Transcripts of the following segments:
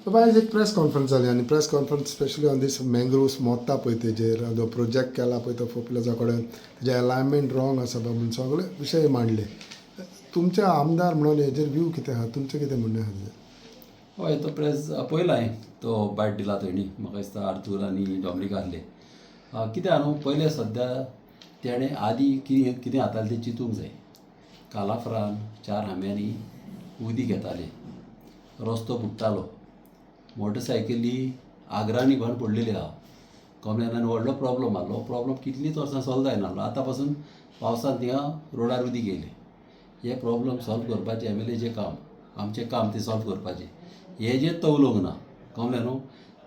बाबा आयज एक प्रेस कॉन्फरन्स जाली आनी प्रेस कॉन्फरन्स स्पेशली ऑन दीस मँग्रोव्स मोत्ता पळय तेजेर जो प्रोजेक्ट केला पळय तो पॉप्युलर्सा कडेन तेजे अलायनमेंट रॉंग आसा म्हणून सगळे विशय मांडले. तुमचे आमदार म्हणून हेजेर व्यू कितें आहा, तुमचें कितें म्हणणें आहा तेजेर? हय तो प्रेस पळयला हांवें तो बायट दिला तेणी म्हाका दिसता आर्थूर आनी डॉमिनीक आहले. कितें आहा न्हू पयलें सद्या तेणें आदी कितें जातालें तें चिंतूंक जाय. कालाफ्रान 4 हांब्यांनी उदीक येतालें, रस्तो बुडटालो, मोटरसायकली आग्रांनी भर पडलेली आहा. कमल्यान व्हडलो प्रॉब्लम आहलो. प्रॉब्लम कितलींच वर्सां सॉल्व जायनाहलो. आतां पासून पावसांत थिंगा रोडार उदीक येयलें. हे प्रॉब्लम सॉल्व करपाचें एमएलएचें काम, आमचें काम तें सॉल्व करपाचें. हेजेर तो उलोवंक ना. कळ्ळें न्हू.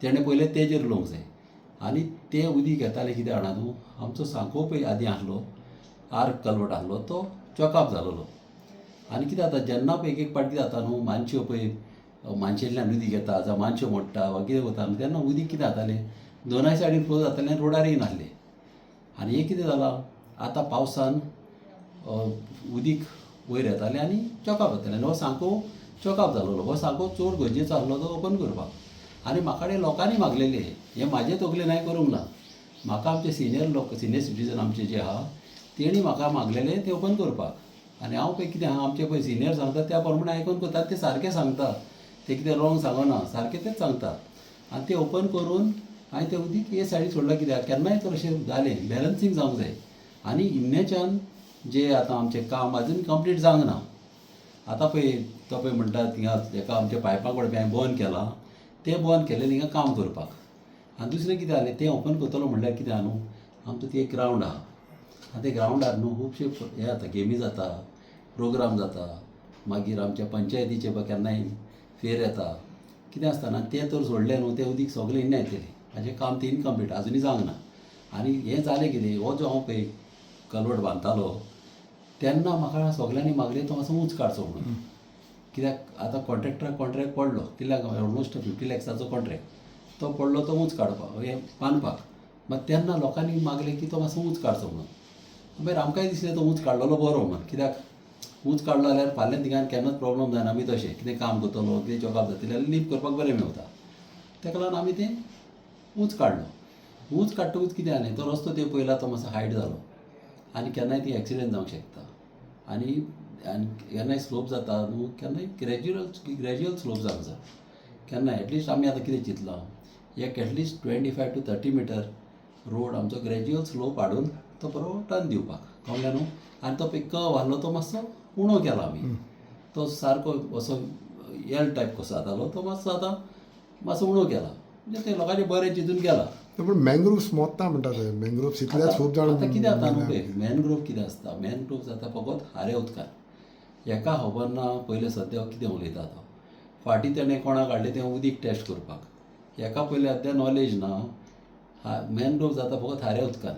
तेणें पयलें तेजेर उलोवंक जाय. आनी तें उदीक येतालें कितें जाणा तूं, आमचो सांको पळय आदीं आहलो, आर्क कल्वट आहलो तो चॉकअप जालोलो. आनी कितें जाता जेन्ना पळय एक पाटी कितें जाता न्हू, मानश्यो पळय मानशेंतल्यान उदीक येता जावं मानश्यो मोडटा वा कितें वता न्हू, तेन्ना उदीक कितें जातालें दोनाय सायडीन फ्लो जातालें आनी रोडार येयनाहलें. आनी हें कितें जालां आतां पावसान उदीक वयर येतालें आनी चॉकअप जातालें आनी हो सांको चॉकअप जालोलो. हो सांको चड गरजेचो आहलो तो ओपन करपाक. आनी म्हाका कडेन लोकांनी मागलेलें, हें म्हाजें तकलेन हांवें करूंक ना. म्हाका आमचे सिनियर सिटीजन आमचे जे आहा तेणी म्हाका मागलेलें तें ओपन करपाक. आनी हांव पळय कितें आहा आमचे पळय सिनियर सांगता त्या प्रमाणें आयकून करता. ते सारकें सांगता, ते कितें रॉंग सांगना, सारकें तेंच सांगता. आनी तें ओपन करून हांवें तें उदीक हे सायडीक सोडलां. कित्याक केन्नाय तर अशें जालें बॅलन्सींग जावंक जाय. आनी इन्नेच्यान जें आतां आमचें काम आजून कंप्लीट जावंक ना. आतां पळय तो पळय म्हणटा थिंगा एका आमच्या पायपा कडेन हांवें बंद केलां, तें बंद केलें थिंगा काम करपाक. आनी दुसरें कितें जालें तें ओपन करतलो म्हणल्यार कितें आहा न्हू, आमचो ती एक ग्रावंड आहा. आनी त्या ग्रावंडार न्हू खुबशे हे जाता, गेमी जाता, प्रोग्राम जाता. मागीर आमच्या पंचायतीचे केन्नाय फेर येता. कितें आसतना तें तर सोडलें न्हू, तें उदीक सगळें इन्ना येतलें. हाजें काम तें इनकम्प्लीट आजुनूय जावंक ना. आनी हें जालें कितें, हो जो हांव पळय कलवट बांदतालो तेन्ना म्हाका सगल्यांनी मागलें तो मातसो उंच काडचो म्हणून. कित्याक आतां कॉन्ट्रॅक्टराक कॉन्ट्रॅक्ट पडलो कित्याक ऑलमोस्ट 50 लॅक्साचो कॉन्ट्रॅक्ट तो पडलो तो उंच काडपाक हें बांदपाक. मागीर तेन्ना लोकांनी मागलें की तो मातसो उंच काडचो म्हणून. मागीर आमकांय दिसलें तो उंच काडलेलो बरो म्हणून. कित्याक उंच काडलो जाल्यार फाल्यां थिंगां केन्नाच प्रॉब्लम जायना. आमी तशें कितें काम करतलो कितें जॉबाक जातलें जाल्यार लीव करपाक बरें मेवता. तेका लागून आमी तें उंच काडलो. उंच काडटकूच कितें जालें, तो रस्तो ते पयला तो मातसो हायट जालो आनी केन्नाय ती एक्सिडेंट जावंक शकता. आनी केन्नाय स्लोप जाता न्हू, केन्नाय ग्रॅज्युअल स्लोप जावंक जाय. केन्नाय एटलिस्ट आमी आतां कितें चिंतलां, एक एटलिस्ट 25 to 30 मिटर रोड आमचो ग्रॅज्युअल स्लोप हाडून तो बरो टर्न दिवपाक. कळ्ळें न्हू. आनी तो पळय कर्व आहलो तो मातसो उणो केला आमी. तो सारको असो एल टायप कसो जातालो तो मातसो आतां मातसो उणो केला. म्हणजे ते लोकांनी बरें चिंतून केला. पूण मँग्रोव्स मोत्ता म्हणटा ते मँग्रोव्स इतल्याच खूब जाण आतां कितें जाता न्हू पळय, मॅनग्रोव कितें आसता, मॅनग्रोव जाता फकत खाऱ्या उदकान. हेका खबर ना पयलें सद्या कितें उलयता तो. फाटीं तेणें कोणाक हाडलें तें उदीक टेस्ट करपाक. हेका पयलें अद्या नॉलेज ना. मॅनग्रोव जाता फकत खाऱ्या उदकान.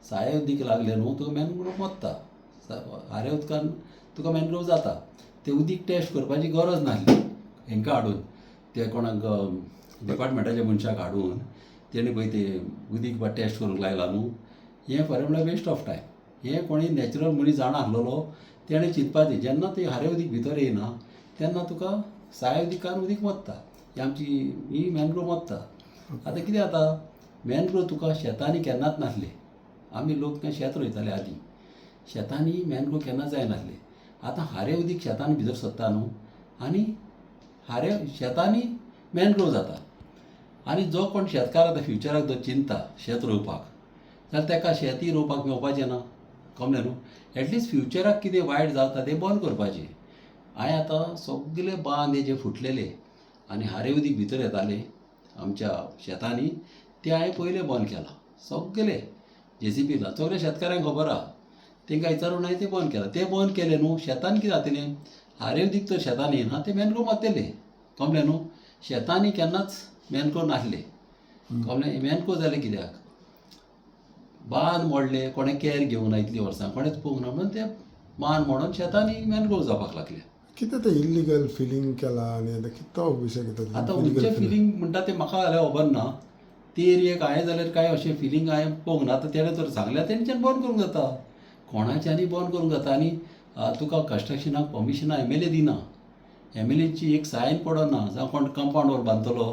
साया उदीक लागलें न्हू तुका मॅनग्रोव मोत्ता. खाऱ्या उदकान तुका मॅनग्रोव जाता. तें उदीक टेस्ट करपाची गरज नासली. हेंका हाडून ते कोणाक डिपार्टमेंटाच्या मनशाक हाडून तेणी पळय तें उदीक टेस्ट करूंक लायला न्हू. हें खरें म्हणल्यार वेस्ट ऑफ टायम. हें कोणी नॅचरल मनीस जाणा आसलेलो तेणें चिंतपाचें जेन्ना तें खारें उदीक भितर येयना तेन्ना तुका साया उदीकान उदीक मोत्ता. ही आमची ही मॅनग्रोव मोत्ता. आतां कितें जाता, मॅनग्रोव तुका शेतांनी केन्नाच नासले. आमी लोक शेत रोयताले आदीं. शेतांनी मॅनग्रोव केन्नाच जायनासले. आतां खारें उदीक शेतान भितर सरता न्हू आनी शेतांनी मॅनग्रोव जाता. आनी जो कोण शेतकार आतां फ्युचराक जर चिंतता शेत रोवपाक जाल्यार तेका शेतूय रोवपाक मेवपाचें ना. कळ्ळें न्हू. एटलिस्ट फ्युचराक कितें वायट जाता तें बंद करपाचें. हांवें आतां सगळे बांद हे जे फुटलेले आनी खारें उदीक भितर येतालें आमच्या शेतांनी तें हांवें पयलें बंद केलां. सगळे JCB ला सगळ्या शेतकाऱ्यांक खबर आहा. तेंकां विचारून हांवें तें बंद केलां. तें बंद केलें न्हू शेतान कितें जातलें, खारें उदीक तर शेतान येयना तें मॅनग्रोव मारतलें. कळ्ळें न्हू. शेतांनी केन्नाच मॅनग्रोव नासलें. कळ्ळें. मॅनग्रोव जालें कित्याक बांद मोडले, कोणें कॅर घेवंक ना इतलीं वर्सां, कोणेंच पळोवंक ना म्हणून तें बांद मोडोन शेतांनी मॅनग्रोव जावपाक लागले. कितें तें इल्लिगल फिलिंग केलां आनी आतां कितें तो विशय कितें आतां खंयचें फिलिंग म्हणटा तें म्हाका जाल्यार खबर ना. ती एरियेक हांवें जाल्यार कांय अशें फिलिंग हांवें पळोवंक ना. आतां तेणें तर सांगल्यार तेंच्यान बंद करूंक जाता. कोणाच्यांनी बंद करूंक जाता. आनी तुका कन्स्ट्रक्शनाक पर्मिशनाक MLA दिना. MLAची एक सायन पडना जावं कोण कंपाऊंड वॉल बांदतलो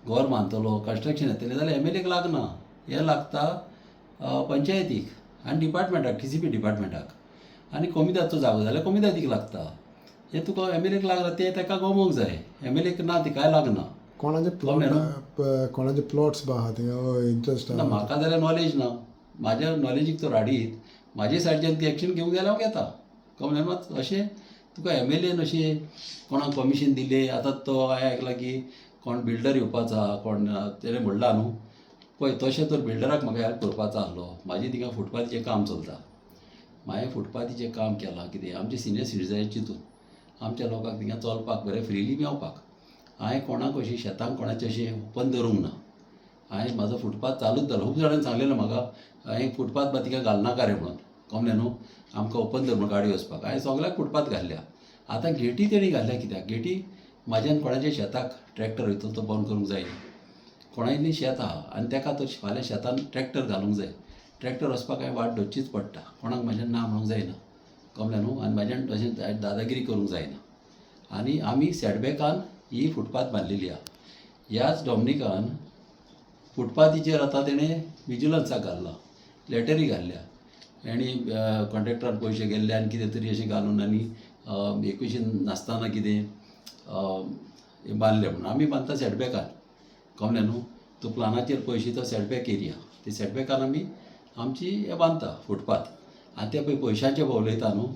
घर बांदतलो कन्स्ट्रक्शन येतलें जाल्यार MLAक लागना. हें लागता पंचायतीक आनी डिपार्टमेंटाक TCP डिपार्टमेंटाक आनी कोमिताचो जागो जाल्यार कोमितातीक लागता. हें तुका MLAक लागना तें ताका गमोवंक जाय. MLAक ना ती काय लागना. कोणाचे प्लॉट्स बा आहा थिंगा इंट्रस्ट ना आहा म्हाका जाल्यार नॉलेज ना. म्हाज्या नॉलेजीक तो राडीत म्हाजे सायडीच्यान ती एक्शन घेवंक जाल्यार हांव घेता. कळ्ळें मात अशें तुका MLAन अशें कोणाक परमिशन दिलें. आतां तो हांवें आयकलां की कोण बिल्डर येवपाचो आहा कोण तेणें म्हणलां न्हू पळय तशें तर बिल्डराक म्हाका हेल्प करपाचो आहलो. म्हाजें थिंगा फुटपाथीचें काम चलता. हांवें फुटपाथीचें काम केलां कितें आमचे सिनियर सिटीजन चिंतून आमच्या लोकांक थिंगा चलपाक बरें फ्रिली मेवपाक. हांवें कोणाक अशी शेतांक कोणाचें अशें ओपन दवरूंक ना. हांवें म्हाजो फुटपाथ चालूच दवरलो. खूब जाणांनी सांगलेलें म्हाका हांवें फुटपाथ बा थिंगा घालनाका रे म्हणून. कळ्ळें न्हू आमकां ओपन दवर म्हणून गाडी वचपाक. हांवें सगळ्याक फुटपाथ घातल्या. आतां गेटी तेणी घातल्या कित्याक गेटी म्हाज्यान कोणाच्या शेताक ट्रॅक्टर वयतलो तो बंद करूंक जाय. कोणायली शेत आहा आनी ताका तर फाल्यां शेतान ट्रॅक्टर घालूंक जाय. ट्रॅक्टर वचपाक हांवें वाट धरचीच पडटा. कोणाक म्हाज्यान ना म्हणूंक जायना. कळ्ळें न्हू आनी म्हाज्यान तशें दादागिरी करूंक जायना. आनी आमी सेटबॅकान ही फुटपाथ बांदलेली आहा. ह्याच डॉमिनिकान फुटपाथीचेर आतां तेणें विजिलन्साक घाल्ला लॅटरी घाल्ल्या. आनी कॉन्ट्रॅक्टरान पयशे गेल्ले आनी कितें तरी अशें घालून आनी एकूयशेन नासतना कितें बांदलें म्हणून. आमी बांदता सेटबॅकान. कळ्ळें न्हू तो प्लानाचेर पयशे तो सेटबॅक एरिया ते सेटबॅकान आमी आमची हें बांदता फुटपाथ. आनी ते पळय पयशांचें उलयता न्हू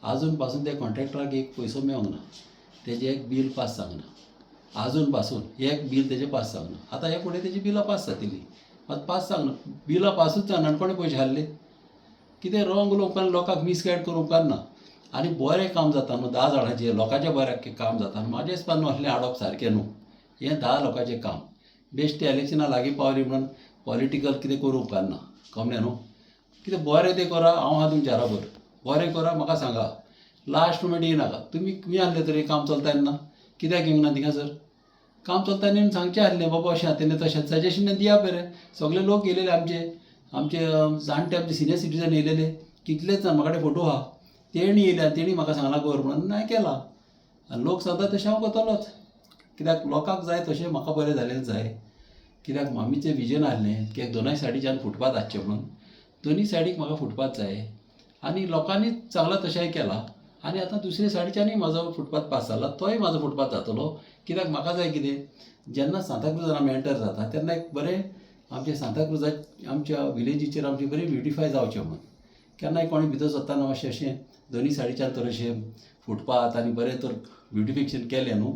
आजून पासून त्या कॉन्ट्रॅक्टराक एक पयसो मेळोंक ना. तेजें एक बील पास जावंक ना आजून पासून. एक बील तेजें पास जावंक ना. आतां हे फुडें तेजी बिलां पास जातलीं मात पास जावंक ना. बिलां पासूच जावना आनी कोणें पयशे हाडले. कितें रॉंग उलोवपाक लोकांक मिसगायड करूं उपकारना. आनी बरें काम जाता न्हू 10 जाणांचें लोकांच्या बऱ्याक काम जाता न्हू. म्हाज्या हिसपान असलें हाडप सारकें न्हू. हें 10 लोकांचें काम. बेश्टें इलेक्शनां लागीं पावलीं म्हणून पॉलिटिकल कितें करूं उपकारना. कळ्ळें न्हू कितें बरें तें करा. हांव आहा तुमच्या बरोबर. बरें करा म्हाका सांगा. लास्ट मोमेंट येयनाका. तुमी आहले तरी काम चलता तेन्ना कित्याक येवंक ना थिंगासर. काम चलता तेन्ना सांगचें आहलें बाबा अशें तेन्ना तशें सजेशन दिया बरें. सगळे लोक येयलेले आमचे जाणटे आमचे सिनियर सिटीजन येयलेले कितलेच जाण म्हाका कडेन फोटो आहा. तेणी येयल्या तेणी म्हाका सांगलां कर म्हणून हांवें केलां. आनी लोक सांगता तशें हांव करतलोच. कित्याक लोकांक जाय तशें म्हाका बरें जालें जाय. कित्याक आमीचें विजन आहलें की दोनाय सायडीच्यान फुटपाथ आसचें म्हणून. दोनी सायडीक म्हाका फुटपाथ जाय आनी लोकांनी चांगला तशेंय केलां. आनी आतां दुसरे सायडीच्यानूय म्हाजो फुटपाथ पास जाला तोय म्हाजो फुटपाथ जातलो. कित्याक म्हाका जाय कितें जेन्ना सांताक्रुजान आमी एंटर जाता तेन्ना एक बरें आमचे सांताक्रुजा आमच्या विलेजीचेर आमचें बरें ब्युटिफाय जावचें म्हणून. केन्नाय कोणें भितर सरतना मातशें अशें दोनी सायडीच्यान तर अशें फुटपाथ आनी बरें तर ब्युटिफिकेशन केलें न्हू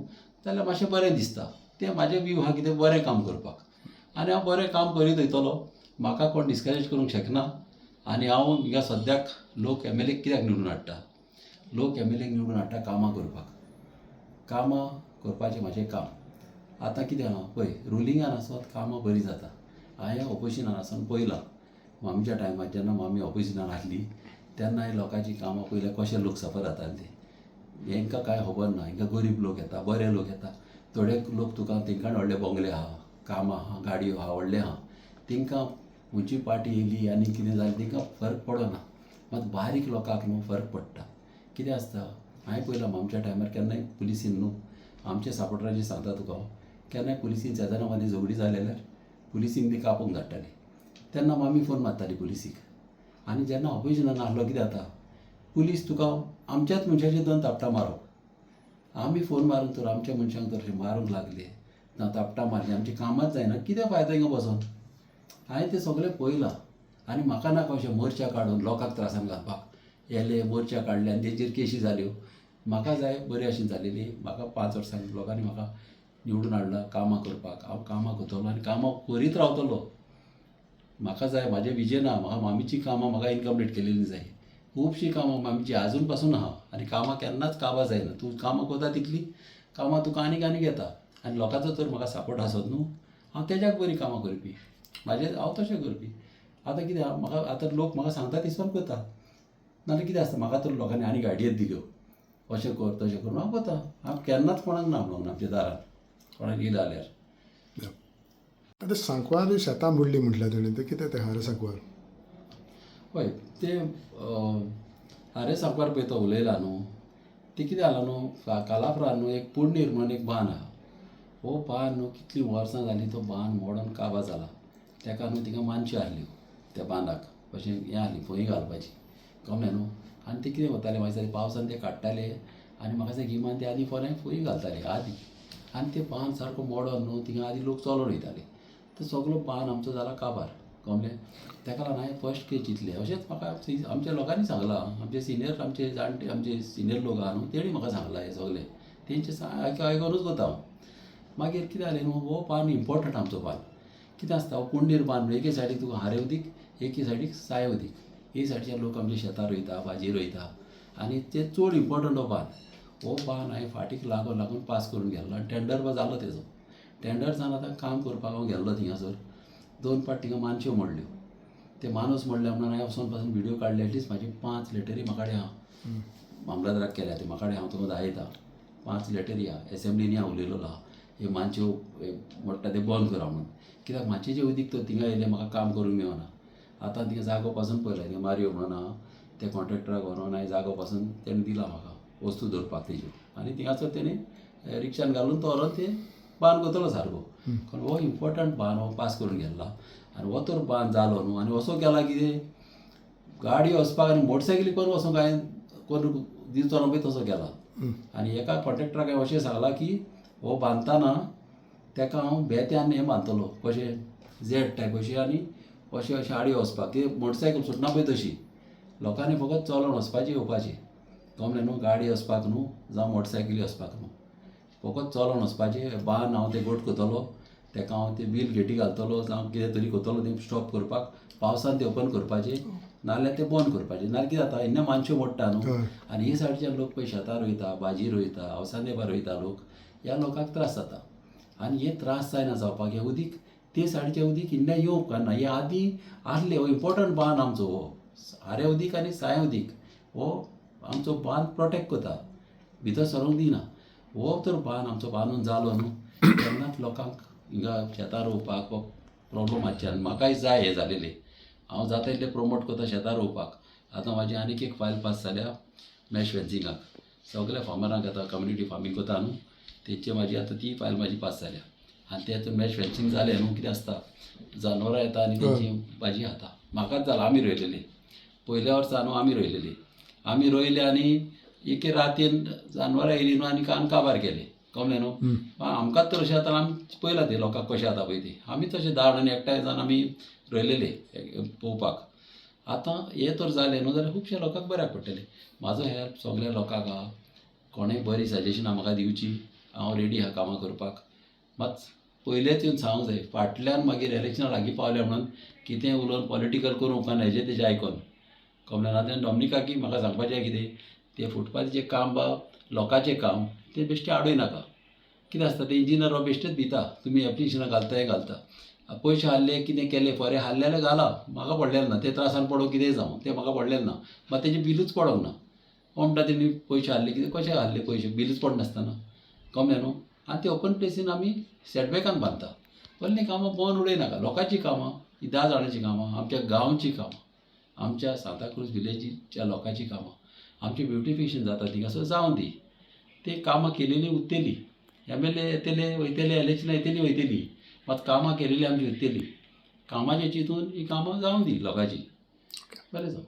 जाल्यार मातशें बरें दिसता. तें म्हाजें व्यू आहा कितें बरें काम करपाक. आनी हांव बरें काम करीत वयतलों. म्हाका कोण डिस्करेज करूंक शकना. आनी हांव हिंगा सद्याक लोक MLAक कित्याक निवडून हाडटा. लोक MLAक निवडून हाडटा कामां करपाक. कामां करपाचें म्हाजें काम. आतां कितें आहा पळय रुलिंगान आसत कामां बरीं जाता. हांवें ऑपोजिशनान आसतना पळयलां. आमच्या टायमार जेन्ना आमी ऑपोजिशनान आसलीं तेन्ना हे लोकांची कामां पळयल्यार कशे लोक सफर जाताले ते. हेंकां कांय खबर ना. हिंगा गरीब लोक येता बरे लोक येता. थोडे लोक तुका तेंकां व्हडले बंगले आहा कामां आहा गाडयो आहा व्हडलें आहा. तेंकां खंयची पार्टी येयली आनी कितें जालें तेंकां फरक पडना. मात बारीक लोकांक न्हू फरक पडटा. कितें आसता हांवें पळयलां आमच्या टायमार केन्नाय पुलिसीन न्हू आमच्या सापोर्टराचें सांगता तुका केन्नाय पुलिसीन शेजाऱ्या मदीं झगडी जाली जाल्यार पुलिसींक ती कापूंक धाडटाली. तेन्ना आमी फोन मारताली पुलिसीक. आनी जेन्ना ऑपोजिशनान आसलो कितें जाता पुलीस तुका आमच्याच मनशाचेर 2 थापटां मारप. आमी फोन मारून तर आमच्या मनशांक तर अशें मारूंक लागले ना थापटां मारलीं आमचें कामांच जायना. कितें फायदो हिंगा बसोन. हांवें तें सगळें पळयलां. आनी म्हाका नाका अशें मोर्चा काडून लोकांक त्रासान घालपाक. येले मोर्चा काडले आनी तेजेर केशी जाल्यो. म्हाका जाय बरी आशेन जालेली. म्हाका 5 वर्सां लोकांनी म्हाका निवडून हाडलां कामां करपाक. हांव कामां करतलों आनी कामां करीत रावतलों. म्हाका जाय म्हाजें विजन आहा. म्हाका मामीची कामां म्हाका इनकम्प्लीट केलेलीं जाय. खुबशीं कामां मामीची आजून पासून आहा. आनी कामां केन्नाच काबां जायना. तूं कामां करता तितलीं कामां तुका आनीक आनीक येता. आनी लोकांचो तर म्हाका सपोर्ट आसत न्हू हांव तेज्याक बरी कामां करपी. हांव तशें करपी. आतां कितें आहा म्हाका आतां लोक म्हाका सांगता दिसपान करता. नाल्यार कितें आसता म्हाका तर लोकांनी आनी गाडयो दिल्यो अशें कर तशें कर हांव करता. हांव केन्नाच कोणाक ना म्हणूंक ना आमच्या दारान कोणाक येयलें जाल्यार. आतां सांकवार शेतां बुडलीं म्हटल्यार तेणें तें कितें तें हारे सांकवार. हय तें हारे सांकवार पळय तो उलयला न्हू ते कितें जालां न्हू कालाफ्रान न्हू एक पुण्णीर म्हणून एक बांद आहा. हो बांद न्हू कितलीं वर्सां जालीं तो बांद मोडून काबार जाला. तेका न्हू थिंगा मानश्यो आहल्यो त्या बांदाक अशें हें आहली भंय घालपाची कळ्ळें न्हू. आनी ते कितें करताले मागीर दिसांनी पावसान ते काडटाले आनी म्हाका दिसता गिमान ते आदी फोरें फूंय घालताले आदी. आनी ते बांद सारको मोडोन न्हू थिंगा आदी लोक चलोन वयताले. तो सगलो बांद आमचो जाला काबार कळ्ळें. तेका लागून हांवें फर्स्ट केस चिंतलें. अशेंच म्हाका आमच्या लोकांनी सांगलां, आमचे सिनियर आमचे जाणटे आमचे सिनियर लोक आहा न्हू तेणी म्हाका सांगलां हें सगलें. तेंचे आयकोनूच करता हांव. मागीर कितें जालें न्हू हो बांद इम्पॉर्टंट आमचो बांद. कितें आसता हो पुण्णीर बांद न्हू एके सायडीक तुका हारे उदीक एके सायडीक साय उदीक. हे सायडीचे लोक आमचे शेतां रोयता भाजी रोयता आनी ते चड इम्पॉर्टंट हो बांद. हो बांद हांवें फाटीक लागून पास करून गेल्लो आनी टेंडर जालो तेजो. टेंडर जावन आतां काम करपाक हांव गेल्लो थिंगासर. 2 फावट थिंगा मानश्यो मोडल्यो. ते मानस मोडले म्हणून हांवें वचोन पासून व्हिडियो काडले. एटलिस्ट म्हाजी 5 लेटरी म्हाका कडेन आहा. मामलादाराक केल्या ते म्हाका कडेन हांव तुका दाखयतां. 5 लेटरी आहा. एसेंब्लीनी हांव उलयलो आहा हे मानश्यो मोडटा ते बंद करा म्हणून. कित्याक मातशें जे उदीक तर थिंगा येयलें म्हाका काम करूंक मेळना. आतां थिंगा जागो पासून पळयला थिंगा मारयो म्हणून आहा ते कॉन्ट्रॅक्टराक व्हरोन हांवें जागो पासून तेणें दिला म्हाका वस्तू दवरपाक तेज्यो. आनी थिंगासर तेणें रिक्षान घालून तो व्हरोन ते बांद करतलो सारको. कारण हो इम्पॉर्टंट बांद हो पास करून गेल्ला. आनी हो तर बांद जालो न्हू आनी असो गेला कितें गाडी वचपाक आनी मोटरसायकली करून वचूंक हांवें कोण दिवचो ना पळय तसो गेला. आनी एका कॉन्ट्रॅक्टराक हांवें अशें सांगलां की हो बांदतना तेका हांव बेत्यान हें बांदतलो कशें झॅड टायप अशें आनी अशें आडी वचपाक की मोटरसायकल सुटना पळय तशी. लोकांनी फकत चलोन वचपाचें येवपाचें कळ्ळें न्हू. गाडी वचपाक न्हू जावं मोटरसायकली वचपाक न्हू. फकत चलोन वचपाचें. बांद हांव ते घट करतलो तेका हांव ते बील घेटी घालतलो जावं कितें तरी करतलो तें स्टॉप करपाक. पावसान ते ओपन करपाचें नाल्यार ते बंद करपाचें. नाल्यार कितें जाता इन्ने मानश्यो मोडटा न्हू आनी हे सायडीच्यान लोक पळय शेतां रोयता भाजी रोयता अवसांदे बा रोयता लोक. ह्या लोकांक त्रास जाता आनी हे त्रास जायना जावपाक. हें उदीक ते सायडीचें उदीक इन्ने येवंक उपकारना. हे आदीं आहलें हो इम्पॉर्टंट बांद आमचो हो. हारें उदीक आनी साय उदीक हो आमचो बांद प्रोटेक्ट करता भितर सरूंक दिना. हो तर बांद आमचो बांदून जालो न्हू तेन्नाच लोकांक हिंगा शेतां रोवपाक प्रॉब्लम मातशें. आनी म्हाकाय जाय हें जालेलें. हांव जाता तितलें प्रमोट करता शेतां रोवपाक. आतां म्हाजी आनीक एक फायल पास जाल्या मॅश फेन्सिंगाक. सगल्या फार्मरांक आतां कम्युनिटी फार्मींग करता न्हू तेची म्हाजी आतां ती फायल म्हाजी पास जाल्या. आनी ते आतां मॅश फेन्सिंग जालें न्हू कितें आसता जानवरां येता आनी तेंची भाजी खाता. म्हाकाच जाला आमी रोयलेलीं. पयल्या वर्सा न्हू आमी रोयलेलीं. आमी रोयले आनी एके रातीन जानवरां येयलीं न्हू आनी काबार केले कळ्ळें न्हू. आमकांच तर अशें जाता आमी पळयलां तें लोकांक कशें जाता पळय तें. आमी तशें 10 जाण एकठांय जावन आमी रोयलेले पळोवपाक. आतां हें तर जालें न्हू जाल्यार खुबश्या लोकांक बऱ्याक पडटलें. म्हाजो हेल्प सगल्या लोकांक आहा. कोणेंय बरीं सजेशनां म्हाका दिवचीं. हांव रेडी आहा कामां करपाक. मात पयलेंच येवन सांगूंक जाय फाटल्यान मागीर इलेक्शनां लागीं पावल्या म्हणून कितें उलोवन पॉलिटिकल करूं उपकारना हेजें तेजें आयकोन कळ्ळें. आतां डॉमिनिकाकी म्हाका सांगपाचें कितें तें फुटपाथीचें काम बा लोकांचें काम तें बेश्टें आडूय नाका. कितें आसता तें इंजिनियर हो बेश्टेच भिता तुमी एप्लिकेशनां घालता हें घालता. पयशे हाडले कितें केलें फोरें हाडलें जाल्यार घाला म्हाका पडलेलें ना. ते त्रासान पडूं कितेंय जावं तें म्हाका पडलेलें ना. मात तेजें बिलूच पडोंक ना. म्हणटा तेणी पयशे हाडले कितें कशें हाडले पयशे बिलूच पडनासतना कळ्ळें न्हू. आनी ते ओपन प्लेसीन आमी सेटबॅकान बांदता. कसलीं कामां बंद उडयनाका. लोकांचीं कामां ही 10 जाणांचीं कामां आमच्या गांवचीं कामां आमच्या सांताक्रूज विलेजीच्या लोकांचीं कामां आमचें ब्युटिफिकेशन जाता थिंगासर जावं दी. ते कामां केलेलीं उरतलीं. MLA येतले वयतले इलेक्शनां येतलीं वयतलीं मात कामां केलेलीं आमचीं उरतलीं. कामाचें चिंतून ही कामां जावं दी लोकांची. बरें जावं.